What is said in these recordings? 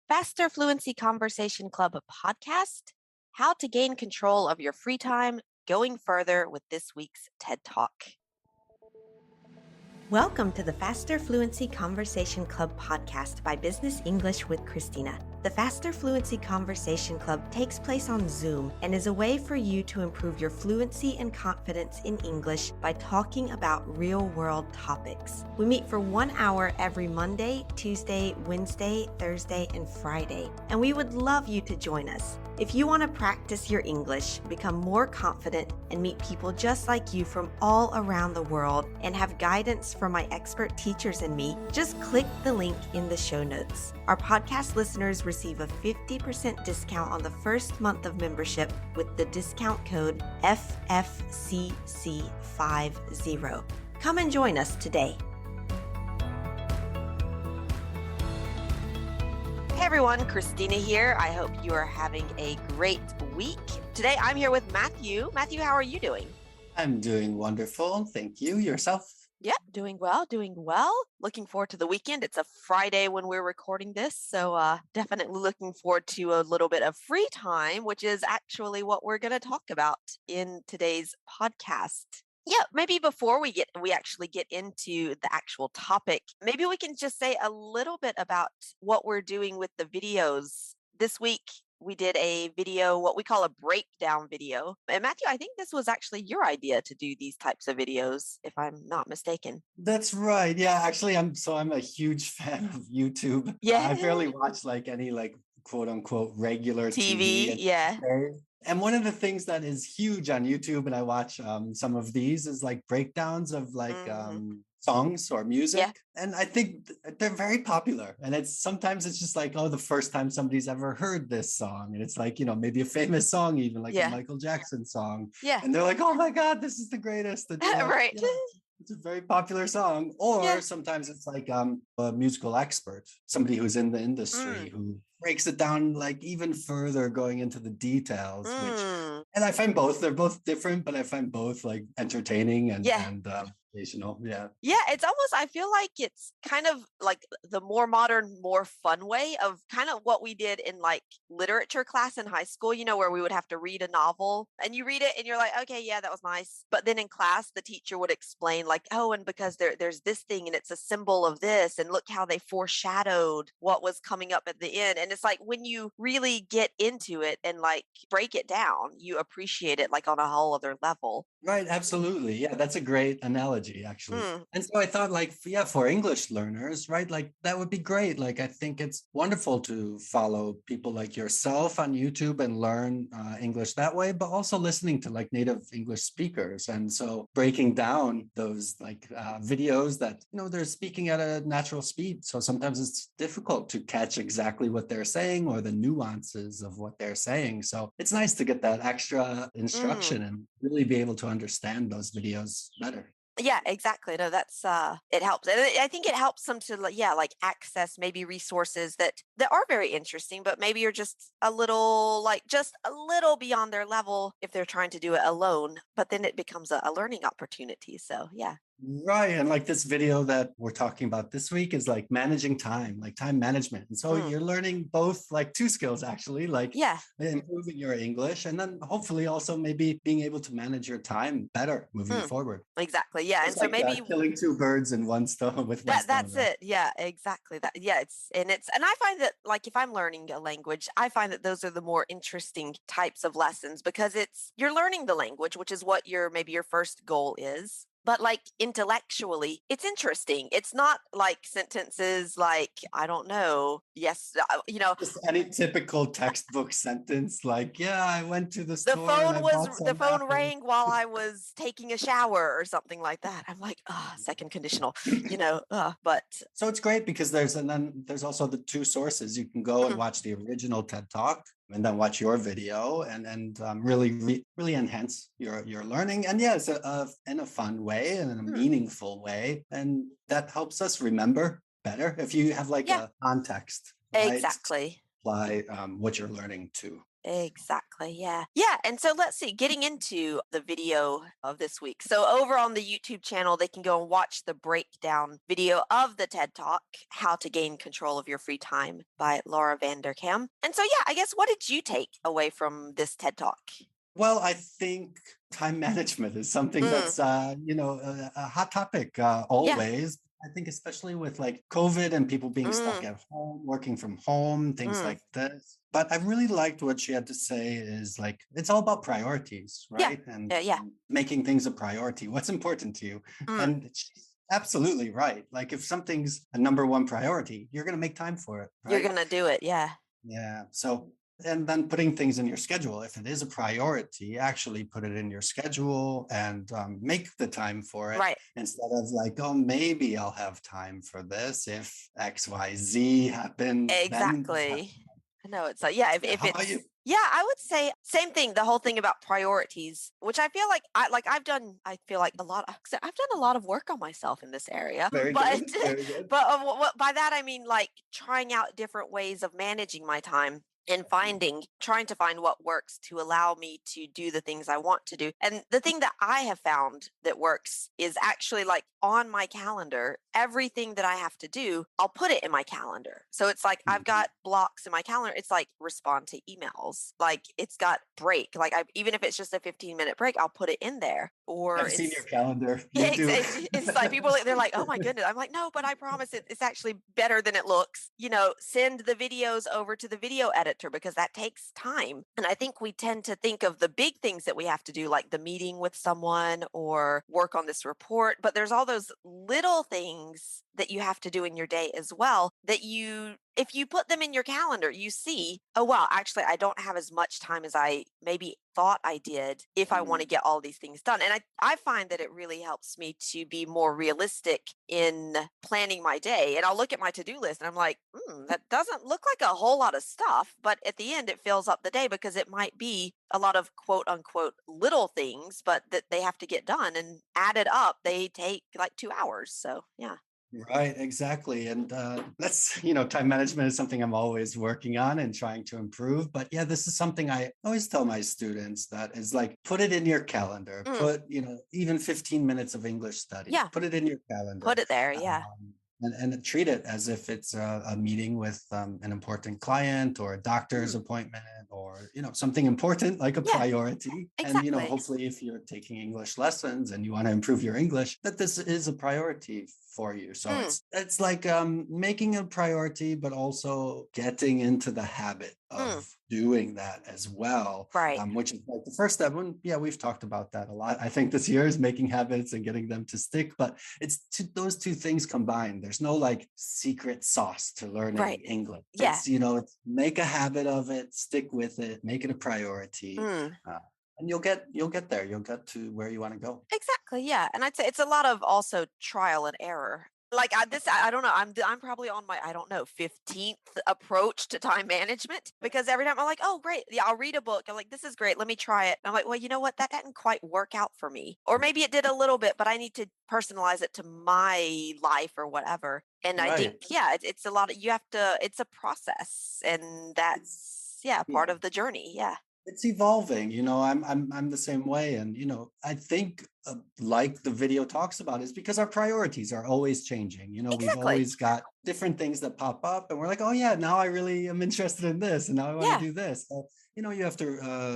Faster Fluency Conversation Club podcast, how to gain control of your free time, going further with this week's TED Talk. Welcome to the Faster Fluency Conversation Club podcast by Business English with Christina. The Faster Fluency Conversation Club takes place on Zoom and is a way for you to improve your fluency and confidence in English by talking about real-world topics. We meet for 1 hour every Monday, Tuesday, Wednesday, Thursday, and Friday, and we would love you to join us. If you want to practice your English, become more confident, and meet people just like you from all around the world, and have guidance from my expert teachers and me, just click the link in the show notes. Our podcast listeners receive a 50% discount on the first month of membership with the discount code FFCC50. Come and join us today. Hey everyone, Christina here. I hope you are having a great week. Today I'm here with Matthew. Matthew, how are you doing? I'm doing wonderful. Thank you. Yourself? Yep, doing well. Looking forward to the weekend. It's a Friday when we're recording this, so definitely looking forward to a little bit of free time, which is actually what we're going to talk about in today's podcast. Yeah, maybe before we actually get into the actual topic, maybe we can just say a little bit about what we're doing with the videos. This week, we did a video, what we call a breakdown video. And Matthew, I think this was actually your idea to do these types of videos, if I'm not mistaken. That's right. Yeah, actually, I'm a huge fan of YouTube. Yeah. I barely watch any quote unquote regular TV. Yeah. And one of the things that is huge on YouTube, and I watch some of these, is breakdowns of songs or music. Yeah. And I think they're very popular. And sometimes it's just the first time somebody's ever heard this song. And it's maybe a famous song, even a Michael Jackson song. Yeah. And they're like, oh my God, this is the greatest. And, right. It's a very popular song. Or sometimes it's a musical expert, somebody who's in the industry who breaks it down even further, going into the details. And I find they're both different, but I find both entertaining and educational. Yeah. Yeah, it's almost, I feel like it's kind of like the more modern, more fun way of kind of what we did in literature class in high school, where we would have to read a novel and you read it and you're like, okay, yeah, that was nice. But then in class, the teacher would explain oh, and because there's this thing and it's a symbol of this, and look how they foreshadowed what was coming up at the end. And it's when you really get into it and break it down, you appreciate it on a whole other level. Right. Absolutely. Yeah. That's a great analogy, actually. And so I thought for English learners, right, that would be great. I think it's wonderful to follow people like yourself on YouTube and learn English that way, but also listening to native English speakers. And so breaking down those videos that, they're speaking at a natural speed. So sometimes it's difficult to catch exactly what they're saying or the nuances of what they're saying. So it's nice to get that extra instruction and really be able to understand those videos better. Yeah, exactly. No, that's it helps. And I think it helps them to access maybe resources that are very interesting, but maybe you're just a little beyond their level if they're trying to do it alone, but then it becomes a learning opportunity. So, yeah. Right. And this video that we're talking about this week is managing time, time management. And so you're learning both two skills, actually, improving your English, and then hopefully also maybe being able to manage your time better moving forward. Exactly. Yeah. It's and so maybe killing two birds in one stone with one stone. That's it. Yeah, exactly. And I find that if I'm learning a language, I find that those are the more interesting types of lessons because you're learning the language, which is what maybe your first goal is. But intellectually, it's interesting. It's not sentences I don't know. Yes, just any typical textbook sentence. I went to the store. The phone rang while I was taking a shower or something like that. I'm second conditional. But so it's great because there's also the two sources. You can go and watch the original TED Talk, and then watch your video and really enhance your learning. And it's in a fun way and in a meaningful way. And that helps us remember better if you have a context. Exactly. Apply what you're learning to. Exactly. Yeah. Yeah. And so let's see, getting into the video of this week. So over on the YouTube channel, they can go and watch the breakdown video of the TED Talk, How to Gain Control of Your Free Time by Laura Vanderkam. And so, yeah, I guess what did you take away from this TED Talk? Well, I think time management is something that's, a hot topic always. I think especially with like COVID and people being stuck at home, working from home, things like this. But I really liked what she had to say is like, it's all about priorities, right? And making things a priority. What's important to you? And she's absolutely right. Like if something's a number one priority, you're going to make time for it, right? You're going to do it. Yeah. Yeah. So, and then putting things in your schedule. If it is a priority, actually put it in your schedule and make the time for it. Right. Instead of like, oh, maybe I'll have time for this if X, Y, Z happens. Exactly. I know it's like, if How it's, about you? Yeah, I would say same thing. The whole thing about priorities, which I feel like I've done a lot of work on myself in this area. Very But good. Very good. but by that I mean like trying out different ways of managing my time and trying to find what works to allow me to do the things I want to do. And the thing that I have found that works is actually like on my calendar, everything that I have to do, I'll put it in my calendar. So it's like I've got blocks in my calendar. It's like respond to emails. Like it's got break. Like even if it's just a 15-minute break, I'll put it in there. Or I've seen your calendar. Yeah, it's like people, they're like, oh my goodness. I'm like, no, but I promise it's actually better than it looks. Send the videos over to the video editor because that takes time. And I think we tend to think of the big things that we have to do, like the meeting with someone or work on this report. But there's all those little things that you have to do in your day as well that if you put them in your calendar, you see, oh, wow, actually, I don't have as much time as I maybe thought I did if I want to get all these things done. And I find that it really helps me to be more realistic in planning my day. And I'll look at my to-do list and I'm like, that doesn't look like a whole lot of stuff. But at the end, it fills up the day because it might be a lot of quote unquote little things, but that they have to get done, and added up, they take like 2 hours. So, yeah. Right, exactly. And that's, time management is something I'm always working on and trying to improve. But yeah, this is something I always tell my students that is like, put it in your calendar, put, even 15 minutes of English study, put it in your calendar. Put it there. Yeah. And treat it as if it's a meeting with an important client or a doctor's appointment or, something important like a priority. Exactly. And, hopefully if you're taking English lessons and you want to improve your English, that this is a priority for you. So it's like making a priority, but also getting into the habit of doing that as well. Right. Which is like the first step. We've talked about that a lot. I think this year is making habits and getting them to stick, but it's those two things combined. There's no like secret sauce to learning English. Yeah. It's make a habit of it, stick with it, make it a priority. And you'll get there. You'll get to where you want to go. Exactly. Yeah. And I'd say it's a lot of also trial and error. Like I don't know. I'm probably on my 15th approach to time management, because every time I'm like, oh great, yeah, I'll read a book. I'm like, this is great. Let me try it. And I'm like, well, you know what? That didn't quite work out for me, or maybe it did a little bit, but I need to personalize it to my life or whatever. And I think it's a lot of it's a process, and that's part of the journey. Yeah. It's evolving, I'm the same way. And, I think like the video talks about is because our priorities are always changing. We've always got different things that pop up and we're like, oh yeah, now I really am interested in this. And now I want to do this. So, you have to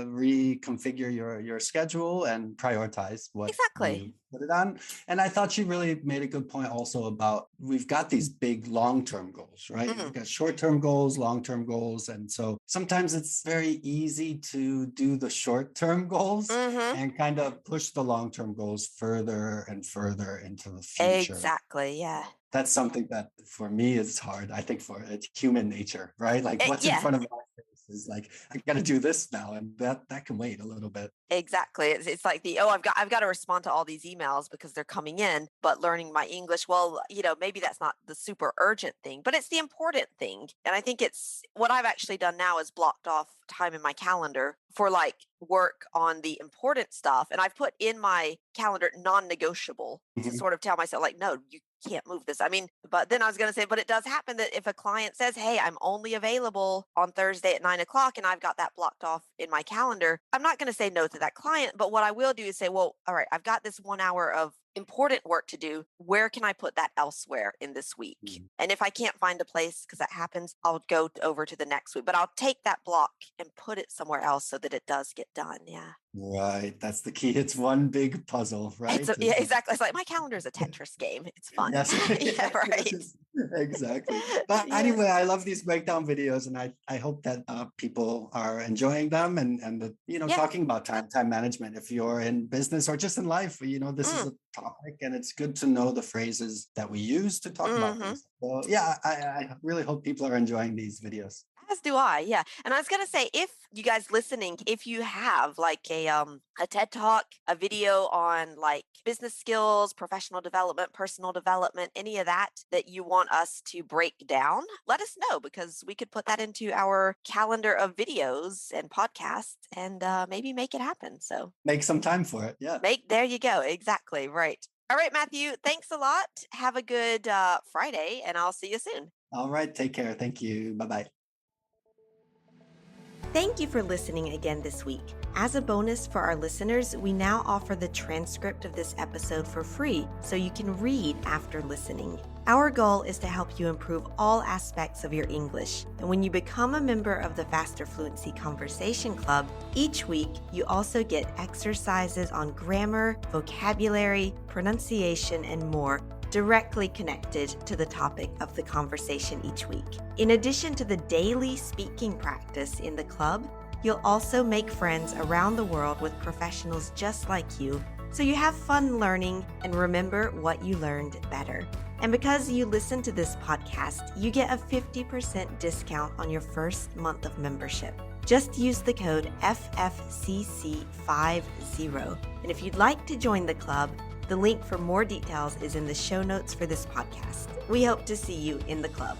reconfigure your schedule and prioritize what you put it on. And I thought she really made a good point also about, we've got these big long-term goals, right? We've got short-term goals, long-term goals. And so sometimes it's very easy to do the short-term goals and kind of push the long-term goals further and further into the future. Exactly. Yeah. That's something that for me is hard. I think for it's human nature, right? Like what's in front of my face is like, I got to do this now. And that can wait a little bit. Exactly. It's like I've got to respond to all these emails because they're coming in, but learning my English, well, maybe that's not the super urgent thing, but it's the important thing. And I think it's what I've actually done now is blocked off time in my calendar for like work on the important stuff. And I've put in my calendar non-negotiable to sort of tell myself like, no, can't move this. I mean, but then I was going to say, but it does happen that if a client says, hey, I'm only available on Thursday at 9 o'clock and I've got that blocked off in my calendar, I'm not going to say no to that client. But what I will do is say, well, all right, I've got this 1 hour of important work to do. Where can I put that elsewhere in this week? And if I can't find a place, because that happens, I'll go over to the next week. But I'll take that block and put it somewhere else so that it does get done. Yeah. Right. That's the key. It's one big puzzle, right? Yeah, exactly. It's like my calendar is a Tetris game. It's fun. Yes. Yeah, right. Exactly. But Yeah. anyway, I love these breakdown videos, and I hope that people are enjoying them, and that, Yeah. talking about time management. If you're in business or just in life, this is a topic, and it's good to know the phrases that we use to talk about things. So yeah, I really hope people are enjoying these videos. As do I, yeah. And I was gonna say, if you guys listening, if you have like a TED Talk, a video on like business skills, professional development, personal development, any of that you want us to break down, let us know, because we could put that into our calendar of videos and podcasts and maybe make it happen. So Make some time for it. Yeah. there you go. Exactly. Right. All right, Matthew, thanks a lot. Have a good Friday, and I'll see you soon. All right. Take care. Thank you. Bye-bye. Thank you for listening again this week. As a bonus for our listeners, we now offer the transcript of this episode for free so you can read after listening. Our goal is to help you improve all aspects of your English. And when you become a member of the Faster Fluency Conversation Club, each week you also get exercises on grammar, vocabulary, pronunciation, and more, directly connected to the topic of the conversation each week. In addition to the daily speaking practice in the club, you'll also make friends around the world with professionals just like you, so you have fun learning and remember what you learned better. And because you listen to this podcast, you get a 50% discount on your first month of membership. Just use the code FFCC50. And if you'd like to join the club, the link for more details is in the show notes for this podcast. We hope to see you in the club.